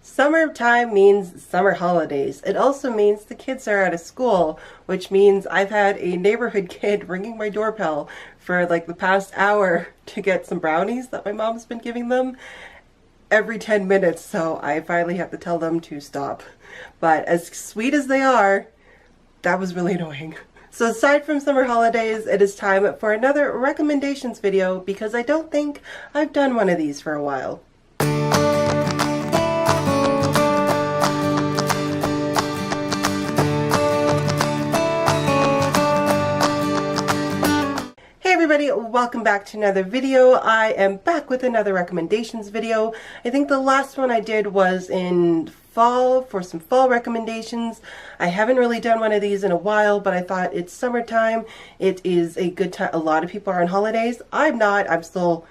Summertime means summer holidays. It also means the kids are out of school, which means I've had a neighborhood kid ringing my doorbell for like the past hour to get some brownies that my mom's been giving them every 10 minutes, so I finally have to tell them to stop. But as sweet as they are, that was really annoying. So aside from summer holidays, it is time for another recommendations video because I don't think I've done one of these for a while. Hey everybody, welcome back to another video. I am back with another recommendations video. I think the last one I did was in fall for some fall recommendations. I haven't really done one of these in a while, but I thought it's summertime. It is a good time. A lot of people are on holidays. I'm not. I'm still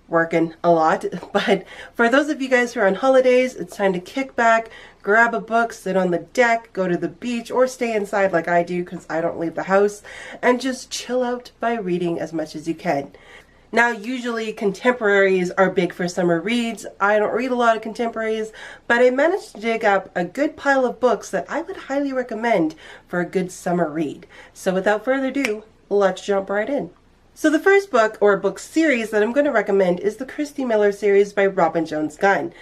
working a lot, but for those of you guys who are on holidays, it's time to kick back, grab a book, sit on the deck, go to the beach, or stay inside like I do because I don't leave the house, and just chill out by reading as much as you can. Now, usually contemporaries are big for summer reads. I don't read a lot of contemporaries, but I managed to dig up a good pile of books that I would highly recommend for a good summer read. So without further ado, let's jump right in. So the first book, or book series, that I'm going to recommend is the Christy Miller series by Robin Jones Gunn.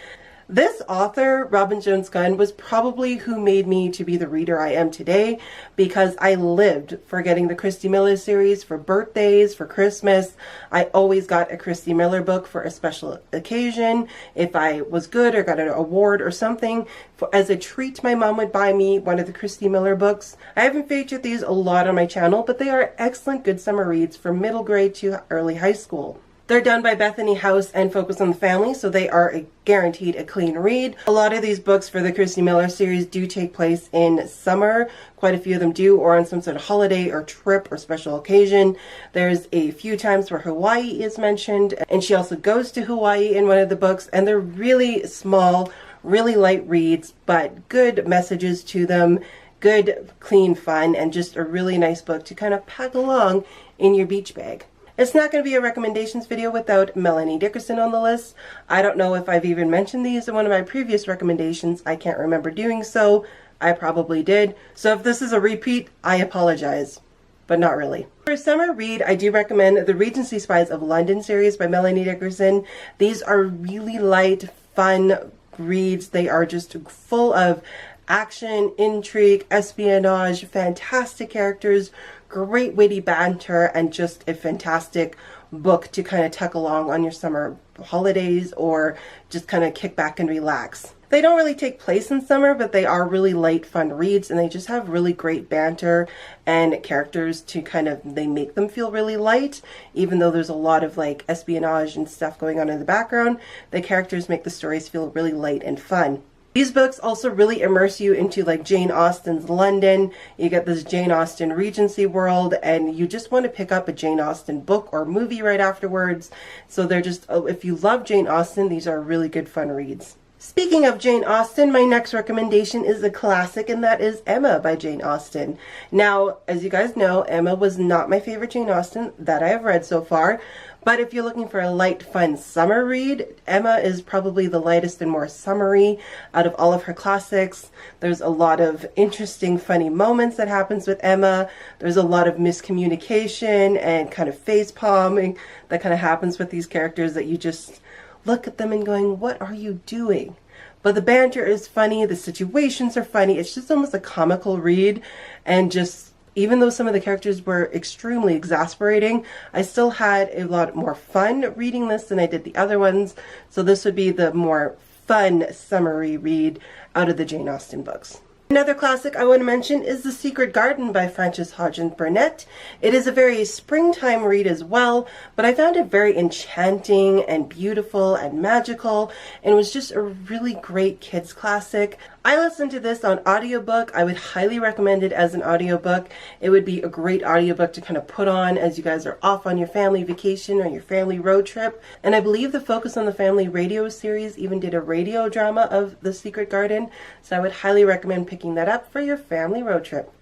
This author, Robin Jones Gunn, was probably who made me to be the reader I am today, because I lived for getting the Christy Miller series for birthdays, for Christmas. I always got a Christy Miller book for a special occasion. If I was good or got an award or something, as a treat, my mom would buy me one of the Christy Miller books. I haven't featured these a lot on my channel, but they are excellent good summer reads from middle grade to early high school. They're done by Bethany House and focus on the family, so they are guaranteed a clean read. A lot of these books for the Christy Miller series do take place in summer. Quite a few of them do, or on some sort of holiday or trip or special occasion. There's a few times where Hawaii is mentioned, and she also goes to Hawaii in one of the books, and they're really small, really light reads, but good messages to them, good, clean fun, and just a really nice book to kind of pack along in your beach bag. It's not going to be a recommendations video without Melanie Dickerson on the list. I don't know if I've even mentioned these in one of my previous recommendations. I can't remember doing so. I probably did. So if this is a repeat, I apologize, but not really. For a summer read, I do recommend the Regency Spies of London series by Melanie Dickerson. These are really light, fun reads. They are just full of action, intrigue, espionage, fantastic characters, great witty banter, and just a fantastic book to kind of tuck along on your summer holidays or just kind of kick back and relax. They don't really take place in summer, but they are really light, fun reads, and they just have really great banter and characters to kind of, they make them feel really light, even though there's a lot of like espionage and stuff going on in the background. The characters make the stories feel really light and fun. These books also really immerse you into like Jane Austen's London. You get this Jane Austen Regency world, and you just want to pick up a Jane Austen book or movie right afterwards. So they're just, if you love Jane Austen, these are really good fun reads. Speaking of Jane Austen, my next recommendation is a classic, and that is Emma by Jane Austen. Now, as you guys know, Emma was not my favorite Jane Austen that I have read so far, but if you're looking for a light, fun summer read, Emma is probably the lightest and more summery out of all of her classics. There's a lot of interesting, funny moments that happens with Emma. There's a lot of miscommunication and kind of face palming that kind of happens with these characters that you just look at them and going, what are you doing? But the banter is funny, the situations are funny. It's just almost a comical read, and just even though some of the characters were extremely exasperating, I still had a lot more fun reading this than I did the other ones. So this would be the more fun summery read out of the Jane Austen books. Another classic I want to mention is The Secret Garden by Frances Hodgson Burnett. It is a very springtime read as well, but I found it very enchanting and beautiful and magical, and it was just a really great kids classic. I listened to this on audiobook. I would highly recommend it as an audiobook. It would be a great audiobook to kind of put on as you guys are off on your family vacation or your family road trip. And I believe the Focus on the Family radio series even did a radio drama of The Secret Garden, so I would highly recommend picking that up for your family road trip.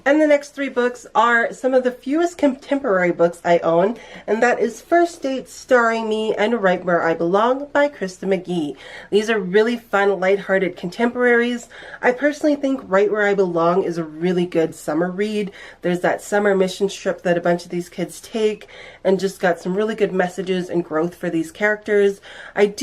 And the next three books are some of the fewest contemporary books I own, and that is First Date Starring Me and Right Where I Belong by Krista McGee. These are really fun, lighthearted contemporaries. I personally think Right Where I Belong is a really good summer read. There's that summer mission trip that a bunch of these kids take, and just got some really good messages and growth for these characters. I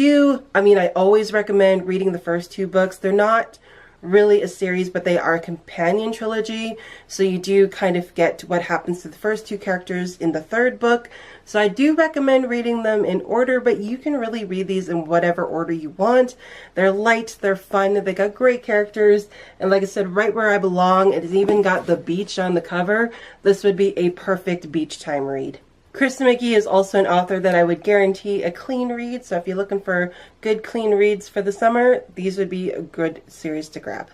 always recommend reading the first two books. They're not really a series, but they are a companion trilogy, so you do kind of get what happens to the first two characters in the third book. So I do recommend reading them in order, but you can really read these in whatever order you want. They're light, they're fun, they got great characters, and like I said, Right Where I Belong, it has even got the beach on the cover. This would be a perfect beach time read. Krista McGee is also an author that I would guarantee a clean read, so if you're looking for good clean reads for the summer, these would be a good series to grab.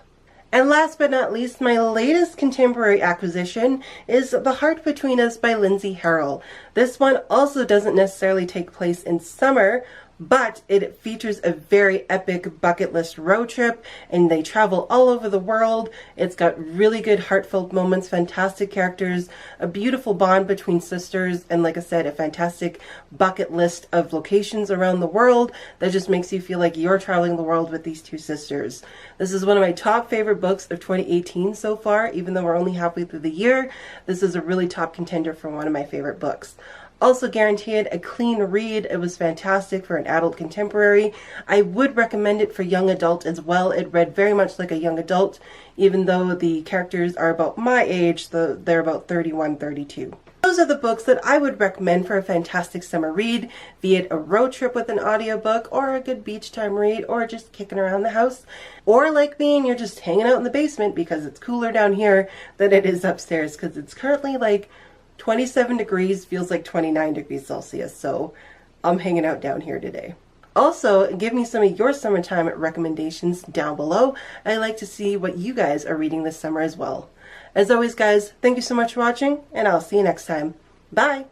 And last but not least, my latest contemporary acquisition is The Heart Between Us by Lindsay Harrell. This one also doesn't necessarily take place in summer, but it features a very epic bucket list road trip, and they travel all over the world. It's got really good heartfelt moments, fantastic characters, a beautiful bond between sisters, and like I said, a fantastic bucket list of locations around the world that just makes you feel like you're traveling the world with these two sisters. This is one of my top favorite books of 2018 so far, even though we're only halfway through the year. This is a really top contender for one of my favorite books. Also guaranteed a clean read. It was fantastic for an adult contemporary. I would recommend it for young adult as well. It read very much like a young adult, even though the characters are about my age, so they're about 31, 32. Those are the books that I would recommend for a fantastic summer read, be it a road trip with an audiobook, or a good beach time read, or just kicking around the house. Or like me, and you're just hanging out in the basement because it's cooler down here than it is upstairs, because it's currently like 27 degrees, feels like 29 degrees Celsius, so I'm hanging out down here today. Also, give me some of your summertime recommendations down below. I like to see what you guys are reading this summer as well. As always, guys, thank you so much for watching, and I'll see you next time. Bye!